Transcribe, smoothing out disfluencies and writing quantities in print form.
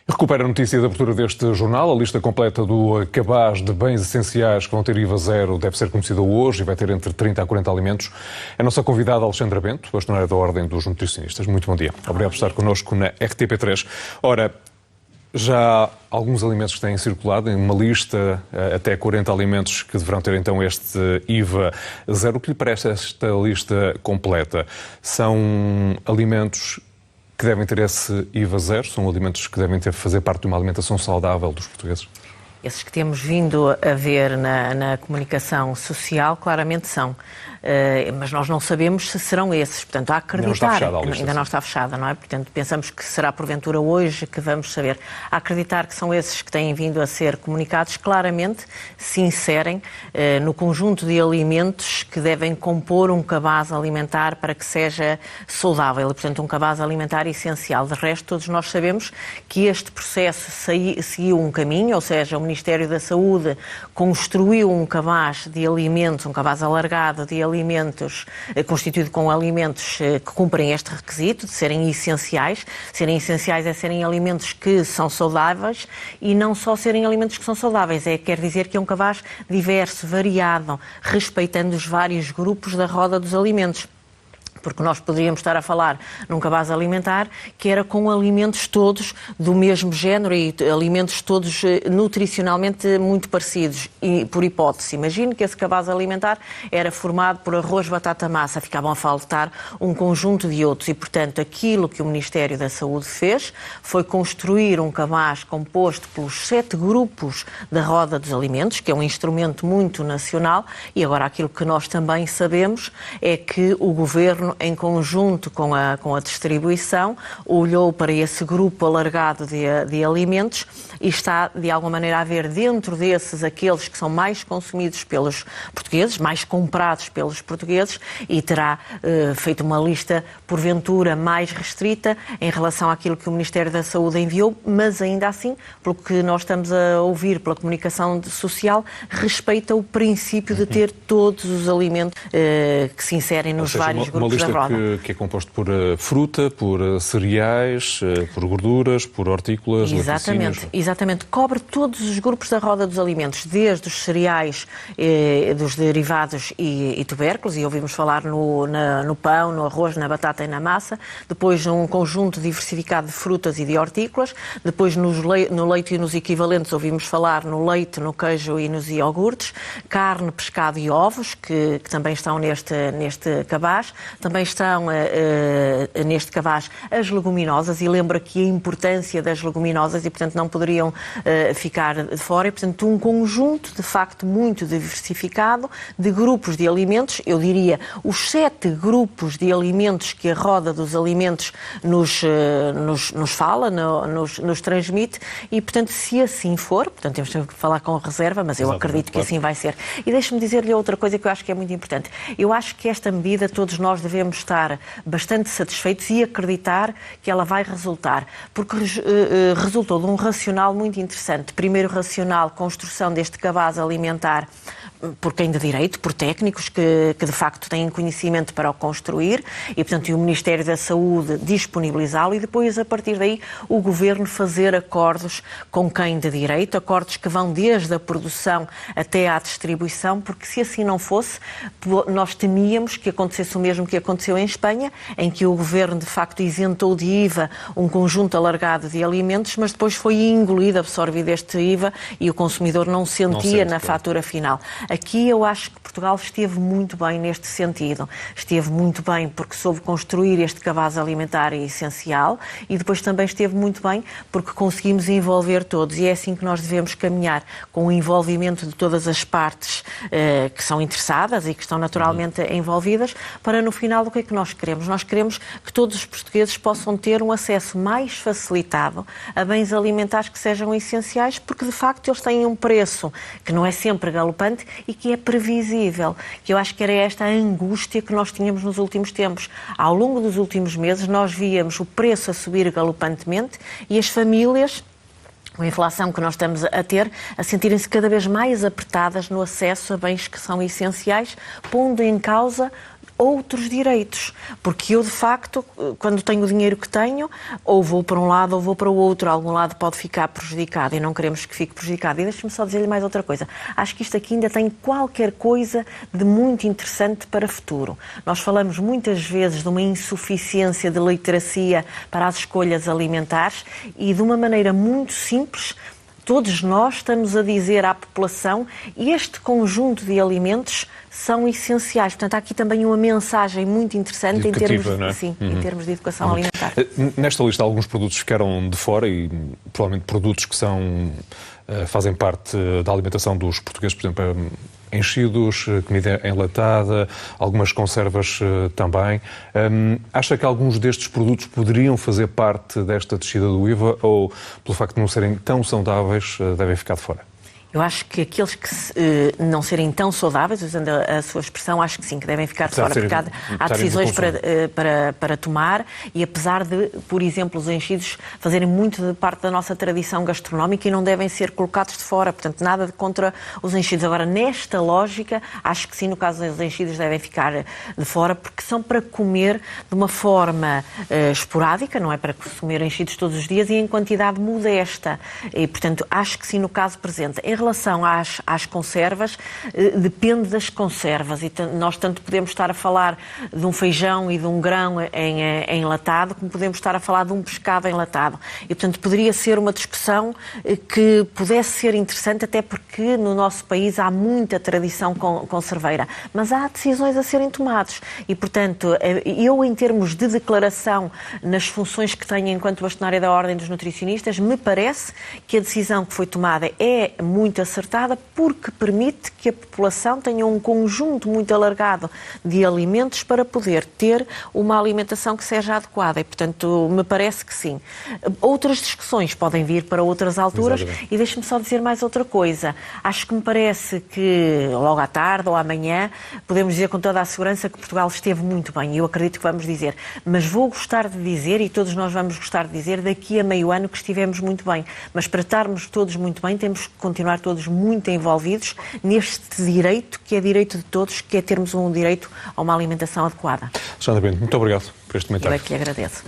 Recupera a notícia da abertura deste jornal. A lista completa do cabaz de bens essenciais que vão ter IVA zero deve ser conhecida hoje e vai ter entre 30 a 40 alimentos. A nossa convidada, Alexandra Bento, bastonária da Ordem dos Nutricionistas. Muito bom dia. Obrigado por estar connosco na RTP3. Ora, já há alguns alimentos que têm circulado em uma lista, até 40 alimentos que deverão ter então este IVA zero. O que lhe parece esta lista completa? São alimentos que devem ter esse IVA zero? São alimentos que devem fazer parte de uma alimentação saudável dos portugueses? Esses que temos vindo a ver na comunicação social, claramente são. Mas nós não sabemos se serão esses. Portanto, a acreditar... Ainda não está fechada, não é? Portanto, pensamos que será porventura hoje que vamos saber. A acreditar que são esses que têm vindo a ser comunicados, claramente se inserem no conjunto de alimentos que devem compor um cabaz alimentar para que seja saudável. E, portanto, um cabaz alimentar essencial. De resto, todos nós sabemos que este processo seguiu um caminho, ou seja, o Ministério da Saúde construiu um cabaz de alimentos, um cabaz alargado de alimentos, constituído com alimentos que cumprem este requisito de serem essenciais. Serem essenciais é serem alimentos que são saudáveis e não só serem alimentos que são saudáveis, quer dizer que é um cabaz diverso, variado, respeitando os vários grupos da roda dos alimentos. Porque nós poderíamos estar a falar num cabaz alimentar que era com alimentos todos do mesmo género e alimentos todos nutricionalmente muito parecidos. E, por hipótese, imagine que esse cabaz alimentar era formado por arroz, batata, massa. Ficavam a faltar um conjunto de outros. E, portanto, aquilo que o Ministério da Saúde fez foi construir um cabaz composto pelos 7 grupos da roda dos alimentos, que é um instrumento muito nacional. E agora aquilo que nós também sabemos é que o Governo, em conjunto com a distribuição, olhou para esse grupo alargado de alimentos e está, de alguma maneira, a ver dentro desses aqueles que são mais consumidos pelos portugueses, mais comprados pelos portugueses, e terá feito uma lista, porventura, mais restrita em relação àquilo que o Ministério da Saúde enviou, mas ainda assim, pelo que nós estamos a ouvir pela comunicação social, respeita o princípio de ter todos os alimentos que se inserem nos vários grupos. Que é composto por fruta, por cereais, por gorduras, por hortícolas, Exatamente. Cobre todos os grupos da roda dos alimentos, desde os cereais, dos derivados e tubérculos, e ouvimos falar no pão, no arroz, na batata e na massa, depois um conjunto diversificado de frutas e de hortícolas, depois no leite e nos equivalentes ouvimos falar no leite, no queijo e nos iogurtes, carne, pescado e ovos, que também estão neste cabaz. Também estão neste cabaz as leguminosas, e lembro aqui a importância das leguminosas e, portanto, não poderiam ficar de fora. E, portanto, um conjunto, de facto, muito diversificado de grupos de alimentos. Eu diria os 7 grupos de alimentos que a roda dos alimentos nos fala, nos transmite, e, portanto, se assim for, portanto, temos que falar com reserva, mas eu acredito que assim vai ser. E deixe-me dizer-lhe outra coisa que eu acho que é muito importante. Eu acho que esta medida todos nós devemos estar bastante satisfeitos e acreditar que ela vai resultar, porque resultou de um racional muito interessante. Primeiro racional, construção deste cabaz alimentar por quem de direito, por técnicos que de facto têm conhecimento para o construir e, portanto, o Ministério da Saúde disponibilizá-lo, e depois, a partir daí, o Governo fazer acordos com quem de direito, acordos que vão desde a produção até à distribuição, porque se assim não fosse, nós temíamos que acontecesse o mesmo que aconteceu em Espanha, em que o Governo de facto isentou de IVA um conjunto alargado de alimentos, mas depois foi engolido, absorvido este IVA, e o consumidor não sentia na fatura final. Aqui eu acho que Portugal esteve muito bem neste sentido. Esteve muito bem porque soube construir este cabaz alimentar essencial, e depois também esteve muito bem porque conseguimos envolver todos, e é assim que nós devemos caminhar, com o envolvimento de todas as partes que são interessadas e que estão naturalmente envolvidas, para no final o que é que nós queremos? Nós queremos que todos os portugueses possam ter um acesso mais facilitado a bens alimentares que sejam essenciais, porque de facto eles têm um preço que não é sempre galopante e que é previsível, que eu acho que era esta a angústia que nós tínhamos nos últimos tempos. Ao longo dos últimos meses nós víamos o preço a subir galopantemente e as famílias, com a inflação que nós estamos a ter, a sentirem-se cada vez mais apertadas no acesso a bens que são essenciais, pondo em causa outros direitos, porque eu, de facto, quando tenho o dinheiro que tenho, ou vou para um lado ou vou para o outro, algum lado pode ficar prejudicado e não queremos que fique prejudicado. E deixe-me só dizer-lhe mais outra coisa. Acho que isto aqui ainda tem qualquer coisa de muito interessante para o futuro. Nós falamos muitas vezes de uma insuficiência de literacia para as escolhas alimentares e, de uma maneira muito simples, todos nós estamos a dizer à população que este conjunto de alimentos são essenciais. Portanto, há aqui também uma mensagem muito interessante em termos, em termos de educação alimentar. Nesta lista, alguns produtos ficaram de fora e provavelmente produtos que fazem parte da alimentação dos portugueses, por exemplo, enchidos, comida enlatada, algumas conservas também. Acha que alguns destes produtos poderiam fazer parte desta descida do IVA ou, pelo facto de não serem tão saudáveis, devem ficar de fora? Eu acho que aqueles que não serem tão saudáveis, usando a sua expressão, acho que sim, que devem ficar de fora, porque há decisões para tomar e apesar de, por exemplo, os enchidos fazerem muito de parte da nossa tradição gastronómica e não devem ser colocados de fora, portanto, nada contra os enchidos. Agora, nesta lógica, acho que sim, no caso dos enchidos devem ficar de fora, porque são para comer de uma forma esporádica, não é para comer enchidos todos os dias e em quantidade modesta. E, portanto, acho que sim, no caso presente. Em relação às conservas, depende das conservas e nós tanto podemos estar a falar de um feijão e de um grão em enlatado, como podemos estar a falar de um pescado enlatado. E, portanto, poderia ser uma discussão que pudesse ser interessante, até porque no nosso país há muita tradição conserveira, mas há decisões a serem tomadas. E, portanto, eu, em termos de declaração nas funções que tenho enquanto bastonária da Ordem dos Nutricionistas, me parece que a decisão que foi tomada é muito acertada porque permite que a população tenha um conjunto muito alargado de alimentos para poder ter uma alimentação que seja adequada e, portanto, me parece que sim. Outras discussões podem vir para outras alturas. Exatamente. E deixe-me só dizer mais outra coisa. Acho que me parece que logo à tarde ou amanhã podemos dizer com toda a segurança que Portugal esteve muito bem e eu acredito que vamos dizer, mas vou gostar de dizer e todos nós vamos gostar de dizer daqui a meio ano que estivemos muito bem, mas para estarmos todos muito bem temos que continuar todos muito envolvidos neste direito, que é direito de todos, que é termos um direito a uma alimentação adequada. Alexandra Bento, muito obrigado por este comentário. Eu é que agradeço.